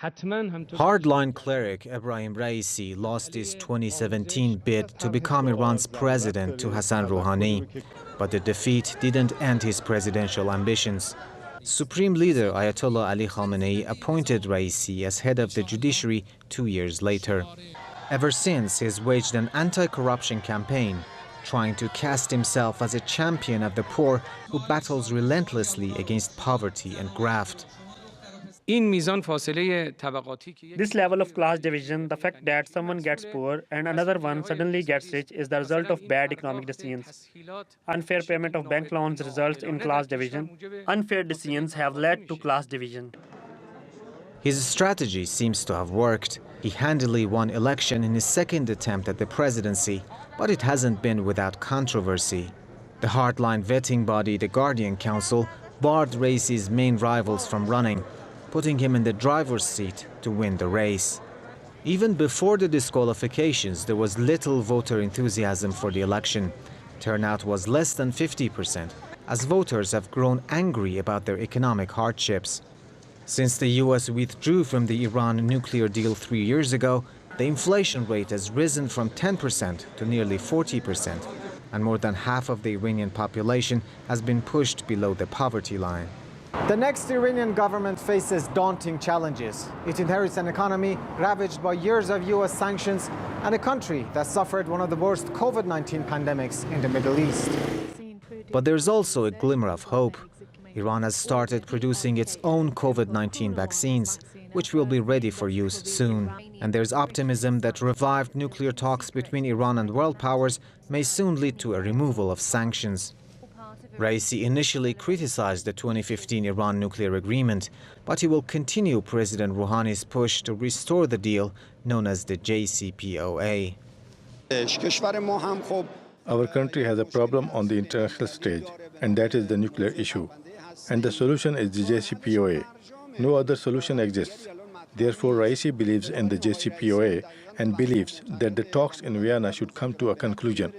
Hardline cleric Ebrahim Raisi lost his 2017 bid to become Iran's president to Hassan Rouhani, but the defeat didn't end his presidential ambitions. Supreme Leader Ayatollah Ali Khamenei appointed Raisi as head of the judiciary 2 years later. Ever since, he's waged an anti-corruption campaign, trying to cast himself as a champion of the poor who battles relentlessly against poverty and graft. This level of class division, the fact that someone gets poor and another one suddenly gets rich, is the result of bad economic decisions. Unfair payment of bank loans results in class division. Unfair decisions have led to class division. His strategy seems to have worked. He handily won election in his second attempt at the presidency, but it hasn't been without controversy. The hardline vetting body, the Guardian Council, barred Raisi's main rivals from running, putting him in the driver's seat to win the race. Even before the disqualifications, there was little voter enthusiasm for the election. Turnout was less than 50%, as voters have grown angry about their economic hardships. Since the US withdrew from the Iran nuclear deal 3 years ago, the inflation rate has risen from 10% to nearly 40%, and more than half of the Iranian population has been pushed below the poverty line. The next Iranian government faces daunting challenges. It inherits an economy ravaged by years of US sanctions and a country that suffered one of the worst COVID-19 pandemics in the Middle East. But there's also a glimmer of hope. Iran has started producing its own COVID-19 vaccines, which will be ready for use soon. And there's optimism that revived nuclear talks between Iran and world powers may soon lead to a removal of sanctions. Raisi initially criticized the 2015 Iran nuclear agreement, but he will continue President Rouhani's push to restore the deal known as the JCPOA. Our country has a problem on the international stage, and that is the nuclear issue. And the solution is the JCPOA. No other solution exists. Therefore, Raisi believes in the JCPOA and believes that the talks in Vienna should come to a conclusion.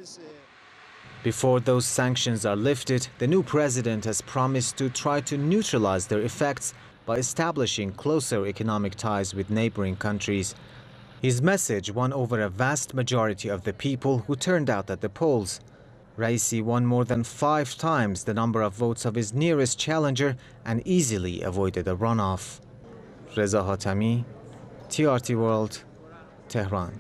Before those sanctions are lifted, the new president has promised to try to neutralize their effects by establishing closer economic ties with neighboring countries. His message won over a vast majority of the people who turned out at the polls. Raisi won more than 5 times the number of votes of his nearest challenger and easily avoided a runoff. Reza Hatami, TRT World, Tehran.